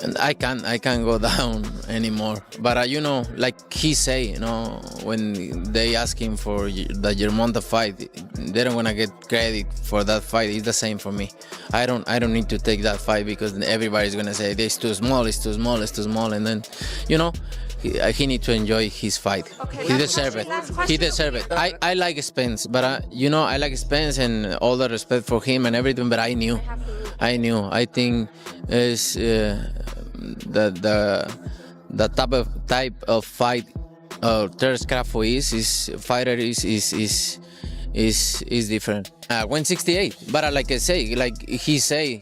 And I can't go down anymore. But you know, like he say, you know, when they ask him for the Germonta fight, they don't wanna get credit for that fight. It's the same for me. I don't need to take that fight because everybody's gonna say it's too small, it's too small, it's too small, and then, you know, he need to enjoy his fight. Okay, He deserve it. He deserve it. I like Spence, but you know, I like Spence and all the respect for him and everything. But I knew. I think is the type of fight Terence Crawford is fighter is different. 168, but like I say, like he say,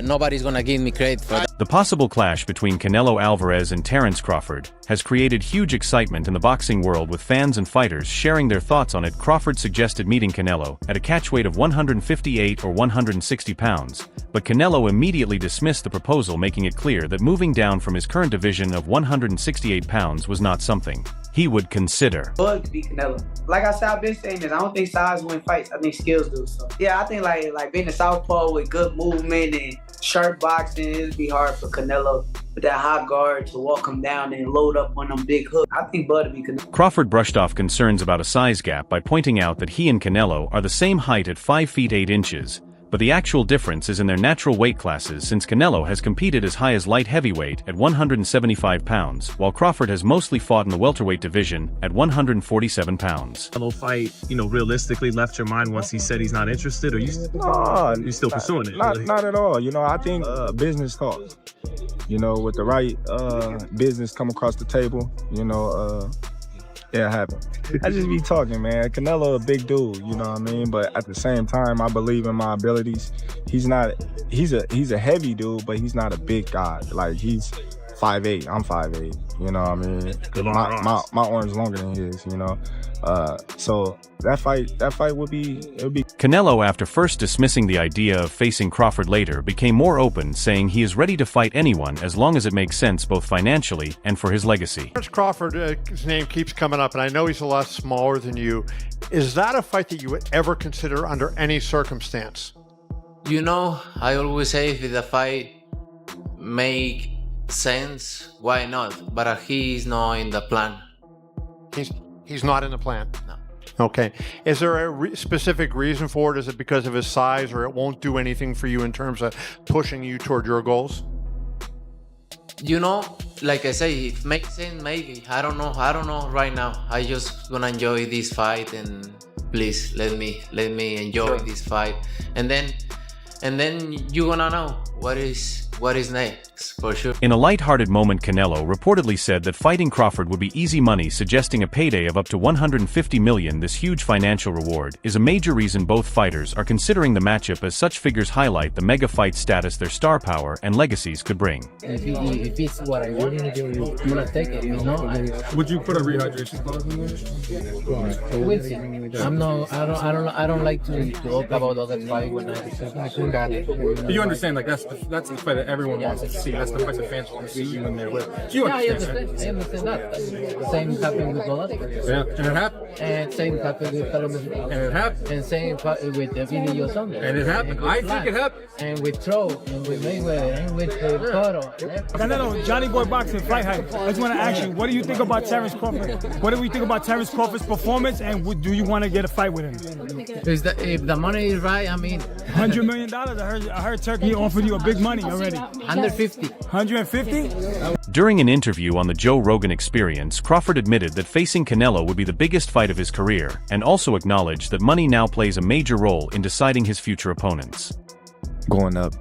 nobody's gonna give me credit for that. The possible clash between Canelo Alvarez and Terence Crawford has created huge excitement in the boxing world, with fans and fighters sharing their thoughts on it. Crawford suggested meeting Canelo at a catchweight of 158 or 160 pounds, but Canelo immediately dismissed the proposal, making it clear that moving down from his current division of 168 pounds was not something he would consider. Bug to beat Canelo. Like I said, I've been saying this. I don't think size win fights. I think skills do. So yeah, I think like being a southpaw with good movement and sharp boxing, it'd be hard for Canelo with that high guard to walk him down and load up on them big hooks. I think Bud would be Canelo. Crawford brushed off concerns about a size gap by pointing out that he and Canelo are the same height at 5 feet 8 inches. But the actual difference is in their natural weight classes, since Canelo has competed as high as light heavyweight at 175 pounds, while Crawford has mostly fought in the welterweight division at 147 pounds. Canelo fight, you know, realistically left your mind once he said he's not interested, or you still pursuing it? Not at all. You know, I think business talks. You know, with the right business come across the table, you know, yeah, it happened. I just be talking, man. Canelo a big dude, you know what I mean? But at the same time, I believe in my abilities. He's a heavy dude, but he's not a big guy. Like, he's 5'8", I'm 5'8", you know what I mean? My arm's longer than his, you know? So that fight would be. Canelo, after first dismissing the idea of facing Crawford later, became more open, saying he is ready to fight anyone as long as it makes sense both financially and for his legacy. Terence Crawford, his name keeps coming up, and I know he's a lot smaller than you. Is that a fight that you would ever consider under any circumstance? You know, I always say if the fight make sense, why not? But he's not in the plan. He's not in the plan? No. Okay. Is there a specific reason for it? Is it because of his size, or it won't do anything for you in terms of pushing you toward your goals? You know, like I say, if it makes sense, maybe. I don't know right now. I just gonna enjoy this fight, and please let me enjoy this fight, and then you gonna know what is next, for sure. In a lighthearted moment, Canelo reportedly said that fighting Crawford would be easy money, suggesting a payday of up to $150 million. This huge financial reward is a major reason both fighters are considering the matchup, as such figures highlight the mega fight status their star power and legacies could bring. If it's what I want, I'm gonna take it, you know? Would you put a rehydration clause in there? We'll see. I don't like to talk about other fight when I got it. But you understand, like that's the fight that everyone wants to see. That's the fight that fans want to see you in there with. You understand, I understand that. Same happened with Golovkin. Yeah, and it happened. And same happened with Carlos. And it happened. And same with Vinny Johnson. And it happened. I think it happened. And with Tro, and with Mayweather, and with Cotto. Canelo, Johnny Boy Boxing, fight hype. I just want to ask you, what do you think about Terence Crawford? What do we think about Terence Crawford's performance, and do you want to get a fight with him? If the money is right, I mean... $100 million? I heard Turkey offered you a big money already. 150. 150? During an interview on the Joe Rogan Experience, Crawford admitted that facing Canelo would be the biggest fight of his career, and also acknowledged that money now plays a major role in deciding his future opponents. Going up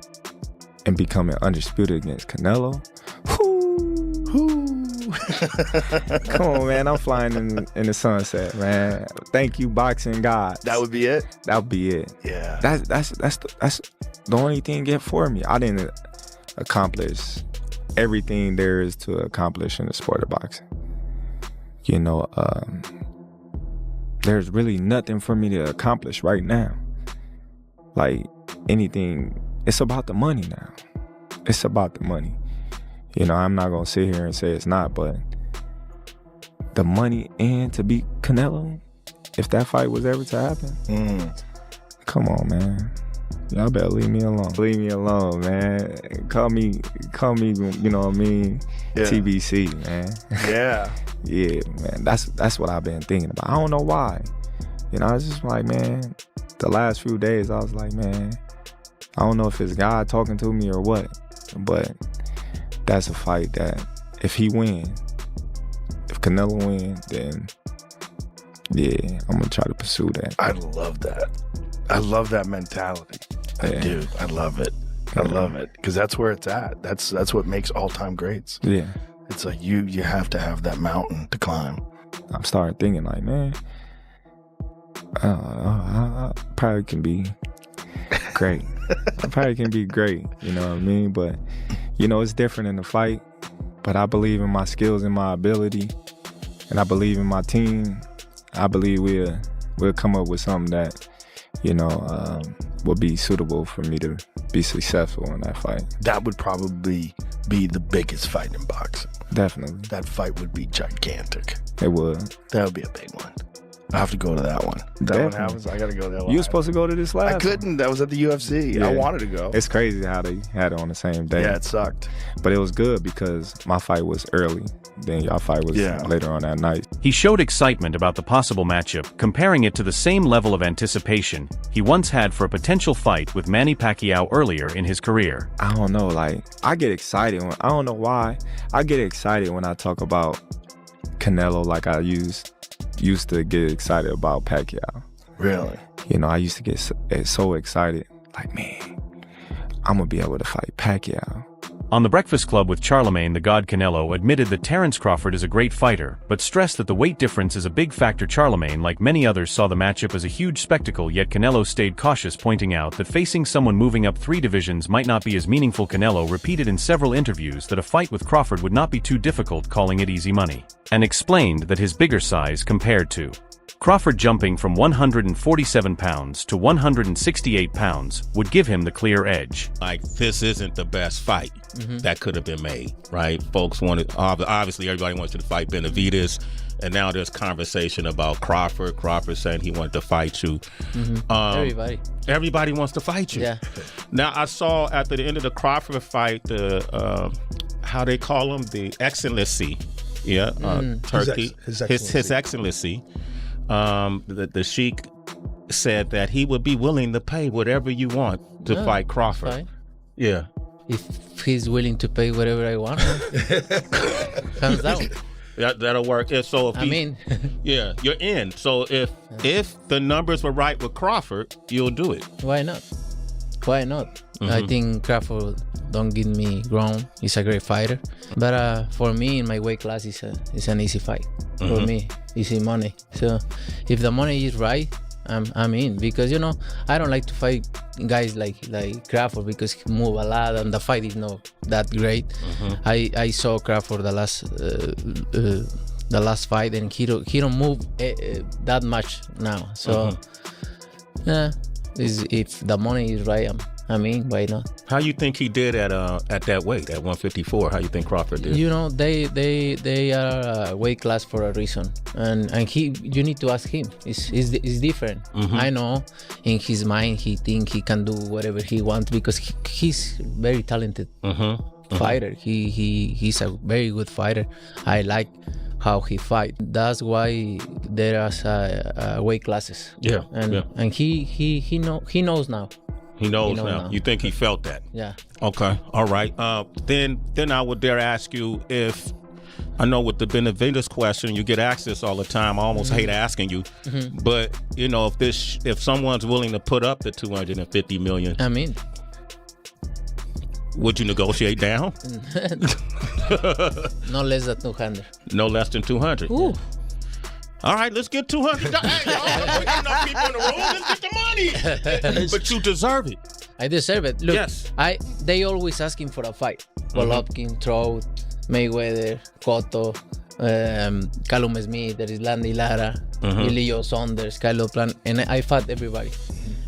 and becoming undisputed against Canelo? Come on, man. I'm flying in the sunset, man. Thank you, boxing God. That would be it? That would be it. Yeah. That's the only thing get for me. I didn't accomplish everything there is to accomplish in the sport of boxing. You know, there's really nothing for me to accomplish right now. Like anything, it's about the money now. It's about the money. You know, I'm not gonna sit here and say it's not, but the money and to beat Canelo, if that fight was ever to happen, come on, man. Y'all better leave me alone. Leave me alone, man. Call me, you know what I mean? Yeah. TBC, man. Yeah. Yeah, man. That's what I've been thinking about. I don't know why. You know, I was just like, man, the last few days, I was like, man, I don't know if it's God talking to me or what, but that's a fight that if he win, if Canelo win, then yeah, I'm gonna try to pursue that. I love that. I love that mentality. Yeah. Dude, I love it. I love it. Because that's where it's at. That's what makes all-time greats. Yeah. It's like you have to have that mountain to climb. I'm starting thinking like, man, I probably can be great. I probably can be great, you know what I mean? But, you know, it's different in the fight. But I believe in my skills and my ability. And I believe in my team. I believe we'll come up with something that, you know, will be suitable for me to be successful in that fight. That would probably be the biggest fight in boxing. Definitely. That fight would be gigantic. It would. That would be a big one. I have to go to that one. That Definitely. one happens. I got to go to that one. You were supposed to go to this last I couldn't. That was at the UFC. Yeah. I wanted to go. It's crazy how they had it on the same day. Yeah, it sucked. But it was good because my fight was early. Then y'all fight was later on that night. He showed excitement about the possible matchup, comparing it to the same level of anticipation he once had for a potential fight with Manny Pacquiao earlier in his career. I don't know, like, I get excited when, I don't know why, I get excited when I talk about Canelo like I used to get excited about Pacquiao. Really? You know, I used to get so excited, like, man, I'm gonna be able to fight Pacquiao. On The Breakfast Club with Charlemagne, the God Canelo admitted that Terence Crawford is a great fighter, but stressed that the weight difference is a big factor. Charlemagne, like many others, saw the matchup as a huge spectacle, yet Canelo stayed cautious, pointing out that facing someone moving up 3 divisions might not be as meaningful. Canelo repeated in several interviews that a fight with Crawford would not be too difficult, calling it easy money, and explained that his bigger size compared to Crawford jumping from 147 pounds to 168 pounds would give him the clear edge. Like, this isn't the best fight that could have been made, right? Folks wanted, obviously everybody wants to fight Benavidez, and now there's conversation about Crawford. Crawford saying he wanted to fight you. Everybody wants to fight you. Yeah. Now, I saw at the end of the Crawford fight, the, how they call him, the Excellency. Yeah, Turkey. His Excellency. The Sheik said that he would be willing to pay whatever you want to fight Crawford. Fine. Yeah. If he's willing to pay whatever I want, hands down. That'll work. So if yeah, you're in. So if the numbers were right with Crawford, you'll do it. Why not? Why not? I think Crawford don't get me wrong. He's a great fighter, but for me in my weight class, it's an easy fight. For me, easy money. So if the money is right, I'm in, because you know I don't like to fight guys like Crawford because he move a lot and the fight is not that great. I saw Crawford the last fight and he don't move that much now. So yeah, if the money is right, I mean, why not? How you think he did at that weight, at 154? How you think Crawford did? You know, they are a weight class for a reason, and you need to ask him. It's different. I know in his mind he think he can do whatever he wants because he's very talented fighter. He's a very good fighter. I like how he fight. That's why there are weight classes. Yeah, and he knows now. He knows now. You think he felt that? Yeah. Okay. All right. Then I would dare ask you if, I know with the Benavidez question, you get asked this all the time. I almost hate asking you, but you know, if someone's willing to put up the 250 million, I mean, would you negotiate down? No less than 200. No less than 200. Ooh. All right, let's get 200. Hey, y'all, we got enough people in the room. Let's get the money. But you deserve it. I deserve it. Look, yes. They always asking for a fight. Golovkin, Trout, Mayweather, Cotto, Callum Smith, there is Landy Lara, Elio Saunders, Kylo Plan, and I fought everybody.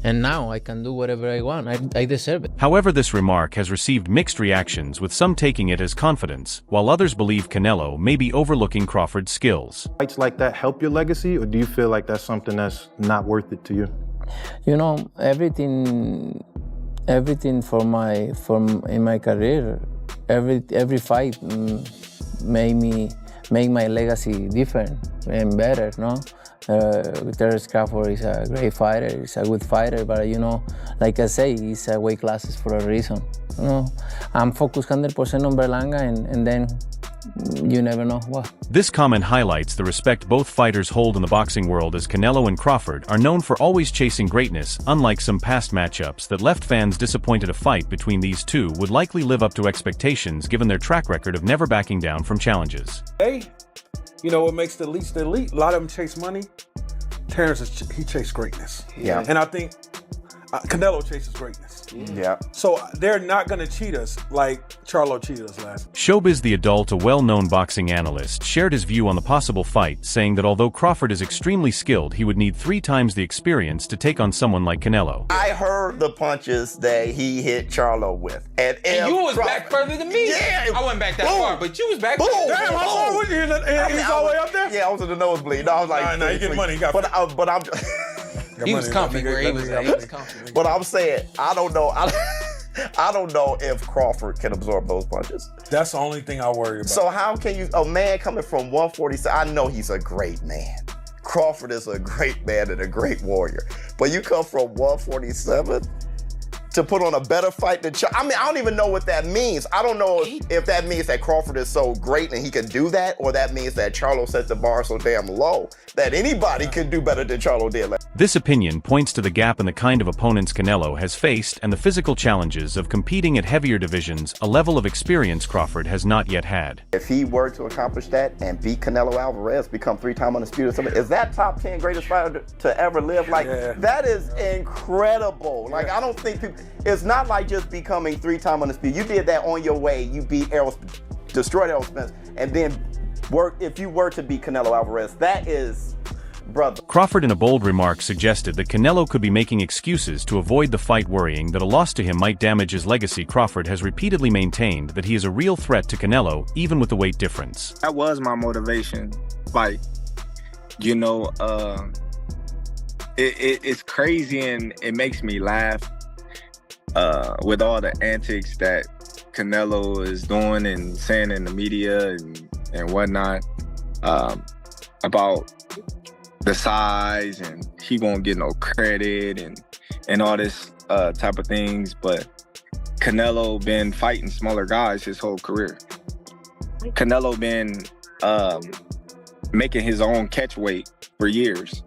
And now I can do whatever I want. I deserve it. However, this remark has received mixed reactions, with some taking it as confidence, while others believe Canelo may be overlooking Crawford's skills. Fights like that help your legacy, or do you feel like that's something that's not worth it to you? You know, everything everything in my career, every fight make my legacy different and better, no? Terence Crawford is a great fighter, he's a good fighter, but like I say, he's weight classes for a reason. I'm focused 100% on Berlanga, and then you never know what. This comment highlights the respect both fighters hold in the boxing world, as Canelo and Crawford are known for always chasing greatness, unlike some past matchups that left fans disappointed. A fight between these two would likely live up to expectations given their track record of never backing down from challenges. Hey, what makes the elite the elite? A lot of them chase money. Terence, he chased greatness. Yeah. And I think Canelo chases greatness. Yeah. So they're not going to cheat us like Charlo cheated us last. Showbiz the Adult, a well-known boxing analyst, shared his view on the possible fight, saying that although Crawford is extremely skilled, he would need 3 times the experience to take on someone like Canelo. I heard the punches that he hit Charlo with. And you was back further than me. Yeah. I wasn't back that far, but you was back Damn, how far was you? He's all the way up there? Yeah, I was in the nosebleed. No, I was like, no, you get money. You got but I'm he was comfy where he was at. He was comfy. But I'm saying, I don't know. I don't know if Crawford can absorb those punches. That's the only thing I worry about. So how can a man coming from 147, I know he's a great man. Crawford is a great man and a great warrior. But you come from 147 to put on a better fight than I don't even know what that means. I don't know if that means that Crawford is so great and he can do that, or that means that Charlo set the bar so damn low that anybody can do better than Charlo did. This opinion points to the gap in the kind of opponents Canelo has faced and the physical challenges of competing at heavier divisions, a level of experience Crawford has not yet had. If he were to accomplish that and beat Canelo Alvarez, become 3-time undisputed, is that top 10 greatest fighter to ever live? That is incredible. I don't think people, it's not like just becoming 3-time undisputed. You did that on your way. You beat destroyed Errol Spence, and then if you were to beat Canelo Alvarez, that is, brother. Crawford, in a bold remark, suggested that Canelo could be making excuses to avoid the fight, worrying that a loss to him might damage his legacy. Crawford has repeatedly maintained that he is a real threat to Canelo, even with the weight difference. That was my motivation. It's crazy and it makes me laugh with all the antics that Canelo is doing and saying in the media and whatnot about the size, and he won't get no credit and all this type of things. But Canelo been fighting smaller guys his whole career. Canelo been making his own catch weight for years.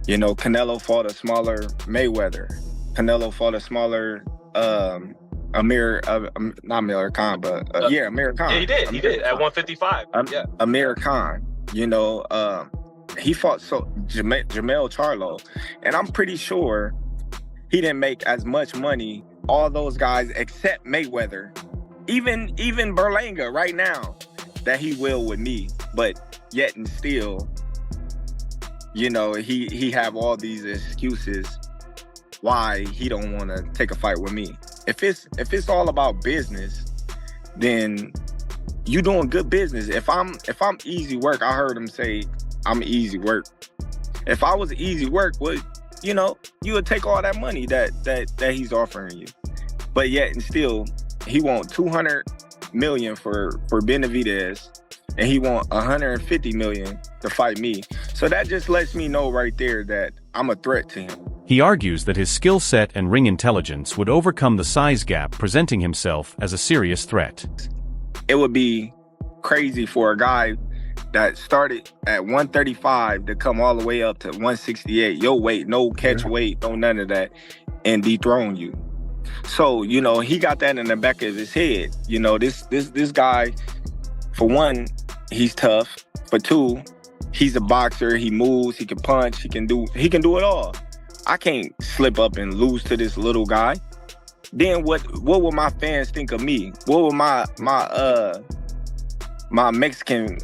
Canelo fought a smaller Mayweather. Canelo fought a smaller Amir Khan. Yeah, he did. He did at 155. Amir Khan. He fought Jamel Charlo, and I'm pretty sure he didn't make as much money, all those guys except Mayweather, even Berlanga right now, that he will with me. But yet and still, he have all these excuses why he don't want to take a fight with me. If it's all about business, then you doing good business. If I'm easy work, I heard him say I'm easy work. If I was easy work, you would take all that money that he's offering you. But yet and still, he want $200 million for Benavidez, and he want $150 million to fight me. So that just lets me know right there that I'm a threat to him. He argues that his skill set and ring intelligence would overcome the size gap, presenting himself as a serious threat. It would be crazy for a guy that started at 135 to come all the way up to 168, your weight, no catch weight, no none of that, and dethrone you. So, he got that in the back of his head. This guy, for one, he's tough. For two, he's a boxer. He moves, he can punch, he can do it all. I can't slip up and lose to this little guy. Then what will my fans think of me? What will my Mexican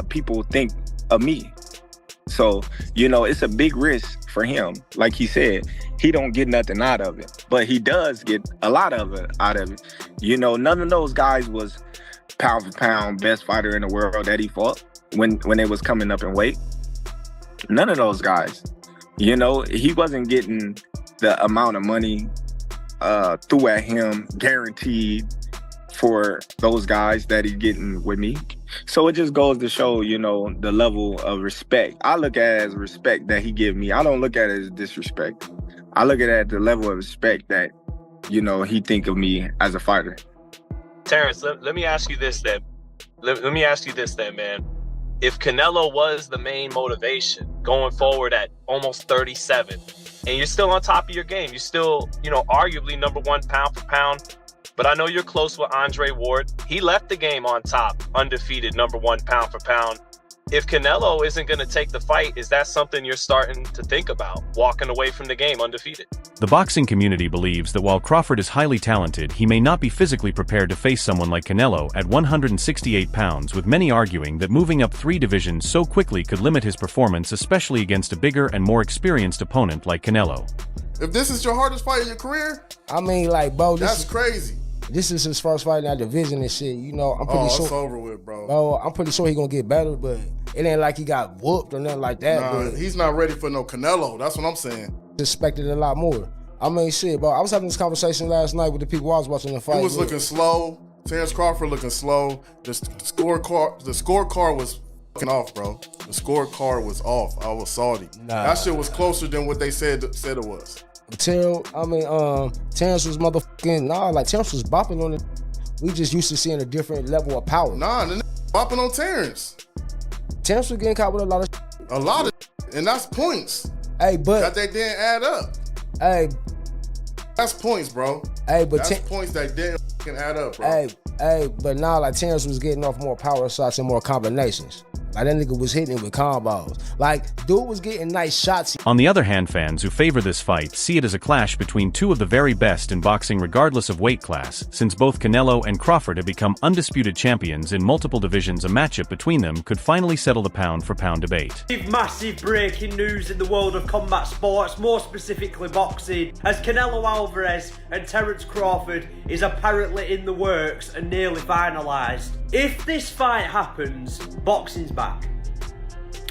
people think of me? So, it's a big risk for him. Like he said, he don't get nothing out of it, but he does get a lot of it out of it. None of those guys was pound for pound best fighter in the world that he fought when it was coming up in weight. None of those guys. He wasn't getting the amount of money threw at him, guaranteed for those guys that he's getting with me. So it just goes to show, you know, the level of respect. I look at it as respect that he give me. I don't look at it as disrespect. I look at it as the level of respect that, you know, he think of me as a fighter. Terence, let me ask you this then. Let me ask you this then, man. If Canelo was the main motivation going forward at almost 37, and you're still on top of your game, you're still, you know, arguably #1 pound for pound, but I know you're close with Andre Ward. He left the game on top, undefeated, #1 pound for pound. If Canelo isn't going to take the fight, is that something you're starting to think about, walking away from the game undefeated? The boxing community believes that while Crawford is highly talented, he may not be physically prepared to face someone like Canelo at 168 pounds, with many arguing that moving up 3 divisions so quickly could limit his performance, especially against a bigger and more experienced opponent like Canelo. If this is your hardest fight of your career, I mean, like, bro, that's crazy. This is his first fight in that division and shit. You know, I'm pretty sure. It's over with, bro. Bro, I'm pretty sure he gonna get better, but it ain't like he got whooped or nothing like that. Nah, but he's not ready for no Canelo. That's what I'm saying. Expected a lot more. I mean, shit, bro. I was having this conversation last night with the people I was watching the fight. He was looking slow. Terence Crawford looking slow. The scorecard was fucking off, bro. The scorecard was off. I was salty. Nah. That shit was closer than what they said it was. Terence was motherfucking, like Terence was bopping on it. We just used to seeing a different level of power. Nah, the bopping on Terence. Terence was getting caught with a lot of A lot of and that's points. Hey, but that they didn't add up. Hey, that's points, bro. Hey, but that's points that didn't add up, bro. Hey, but now like Terence was getting off more power shots and more combinations. Like that nigga was hitting with combos. Like dude was getting nice shots. On the other hand, fans who favor this fight see it as a clash between 2 of the very best in boxing regardless of weight class, since both Canelo and Crawford have become undisputed champions in multiple divisions. A matchup between them could finally settle the pound-for-pound debate. Massive breaking news in the world of combat sports, more specifically boxing, as Canelo Alvarez and Terence Crawford is apparently in the works and nearly finalised. If this fight happens, boxing's back.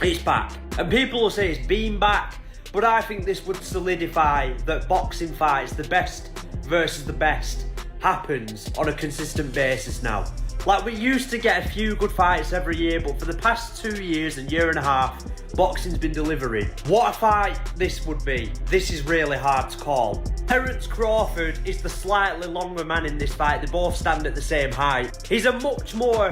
It's back. And people will say it's been back, but I think this would solidify that boxing fights, the best versus the best, happens on a consistent basis now. Like we used to get a few good fights every year, but for the past 2 years and year and a half, boxing's been delivering. What a fight this would be. This is really hard to call. Terence Crawford is the slightly longer man in this fight. They both stand at the same height. He's a much more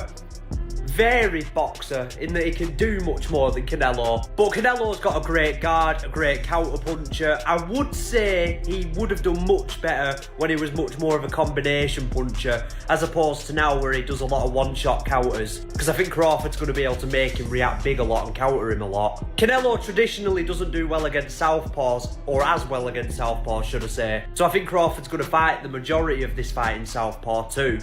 varied boxer in that he can do much more than Canelo. But Canelo's got a great guard, a great counter puncher. I would say he would have done much better when he was much more of a combination puncher, as opposed to now where he does a lot of one-shot counters. Because I think Crawford's going to be able to make him react big a lot and counter him a lot. Canelo traditionally doesn't do well against southpaws, or as well against southpaws, should I say. So I think Crawford's going to fight the majority of this fight in southpaw too.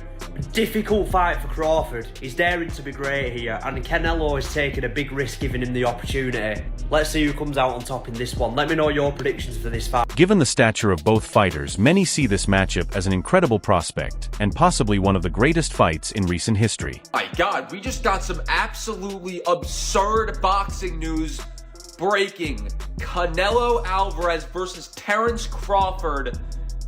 Difficult fight for Crawford. He's daring to be great here, and Canelo is taking a big risk giving him the opportunity. Let's see who comes out on top in this one. Let me know your predictions for this fight. Given the stature of both fighters, many see this matchup as an incredible prospect, and possibly one of the greatest fights in recent history. My God, we just got some absolutely absurd boxing news breaking. Canelo Alvarez versus Terence Crawford,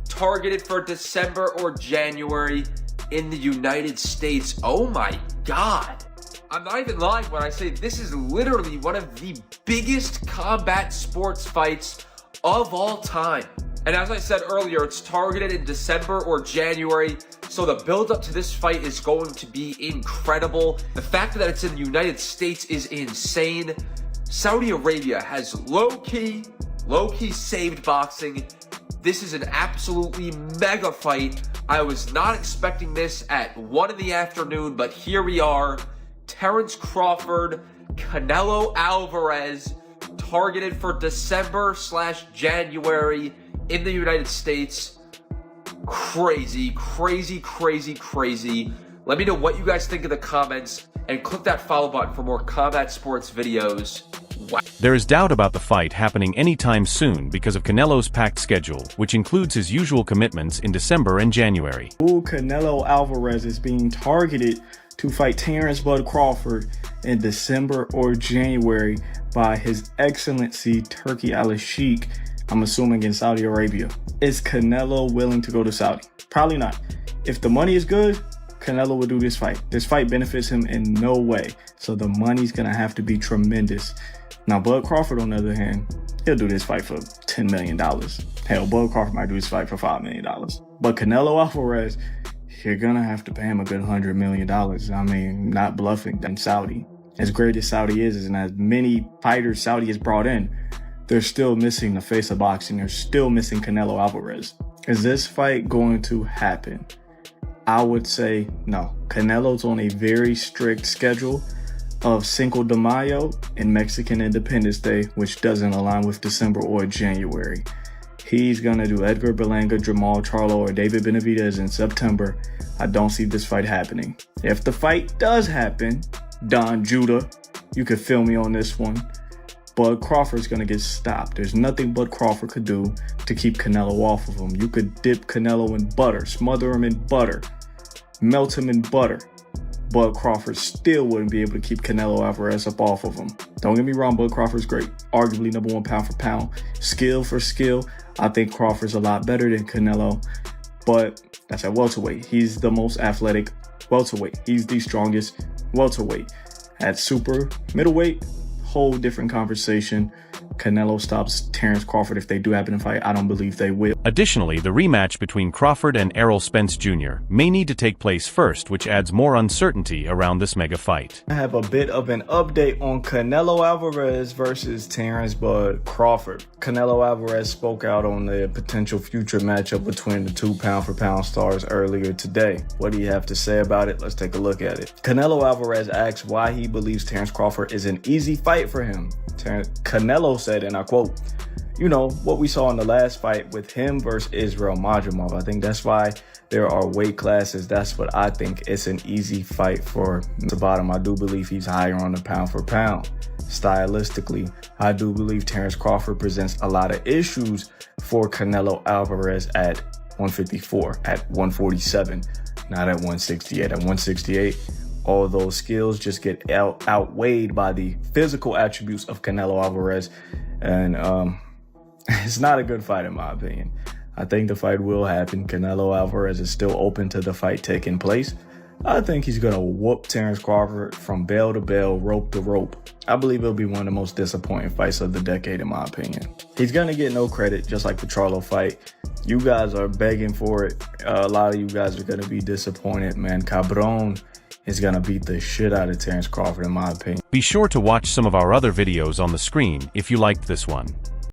targeted for December or January in the United States. Oh my God. I'm not even lying when I say this is literally one of the biggest combat sports fights of all time. And as I said earlier, it's targeted in December or January, so the build-up to this fight is going to be incredible. The fact that it's in the United States is insane. Saudi Arabia has low-key saved boxing. This is an absolutely mega fight. I was not expecting this at 1 in the afternoon, but here we are. Terence Crawford, Canelo Alvarez, targeted for December/January in the United States. Crazy, crazy, crazy, crazy. Let me know what you guys think in the comments, and click that follow button for more combat sports videos. Wow. There is doubt about the fight happening anytime soon because of Canelo's packed schedule, which includes his usual commitments in December and January. Canelo Alvarez is being targeted to fight Terence Bud Crawford in December or January by His Excellency Turki Al-Sheikh. I'm assuming in Saudi Arabia. Is Canelo willing to go to Saudi? Probably not. If the money is good, Canelo will do this fight. This fight benefits him in no way, so the money's gonna have to be tremendous. Now, Bud Crawford, on the other hand, he'll do this fight for $10 million. Hell, Bud Crawford might do this fight for $5 million. But Canelo Alvarez, you're gonna have to pay him a good $100 million. I mean, not bluffing. And Saudi, as great as Saudi is, and as many fighters Saudi has brought in, they're still missing the face of boxing. They're still missing Canelo Alvarez. Is this fight going to happen? I would say no. Canelo's on a very strict schedule of Cinco de Mayo and Mexican Independence Day, which doesn't align with December or January. He's gonna do Edgar Berlanga, Jamal Charlo, or David Benavidez in September. I don't see this fight happening. If the fight does happen, Don Judah, you could feel me on this one. Bud Crawford's gonna get stopped. There's nothing Bud Crawford could do to keep Canelo off of him. You could dip Canelo in butter, smother him in butter, melt him in butter. Bud Crawford still wouldn't be able to keep Canelo Alvarez up off of him. Don't get me wrong, Bud Crawford's great. Arguably #1 pound for pound. Skill for skill, I think Crawford's a lot better than Canelo. But that's at welterweight. He's the most athletic welterweight. He's the strongest welterweight. At super middleweight, whole different conversation. Canelo stops Terence Crawford if they do happen to fight. I don't believe they will. Additionally, the rematch between Crawford and Errol Spence Jr. may need to take place first, which adds more uncertainty around this mega fight. I have a bit of an update on Canelo Alvarez versus Terence Bud Crawford. Canelo Alvarez spoke out on the potential future matchup between the two pound-for-pound stars earlier today. What do you have to say about it? Let's take a look at it. Canelo Alvarez asks why he believes Terence Crawford is an easy fight for him. Canelo said, and I quote, "You know, what we saw in the last fight with him versus Israel Madrimov. I think that's why there are weight classes. That's what I think. It's an easy fight for the bottom. I do believe he's higher on the pound for pound. Stylistically, I do believe Terence Crawford presents a lot of issues for Canelo Alvarez at 154, at 147, not at 168. At 168, all those skills just get outweighed by the physical attributes of Canelo Alvarez. And it's not a good fight in my opinion. I think the fight will happen. Canelo Alvarez is still open to the fight taking place. I think he's going to whoop Terence Crawford from bell to bell, rope to rope. I believe it'll be one of the most disappointing fights of the decade in my opinion. He's going to get no credit, just like the Charlo fight. You guys are begging for it. A lot of you guys are going to be disappointed, man. Cabron is going to beat the shit out of Terence Crawford in my opinion. Be sure to watch some of our other videos on the screen if you liked this one.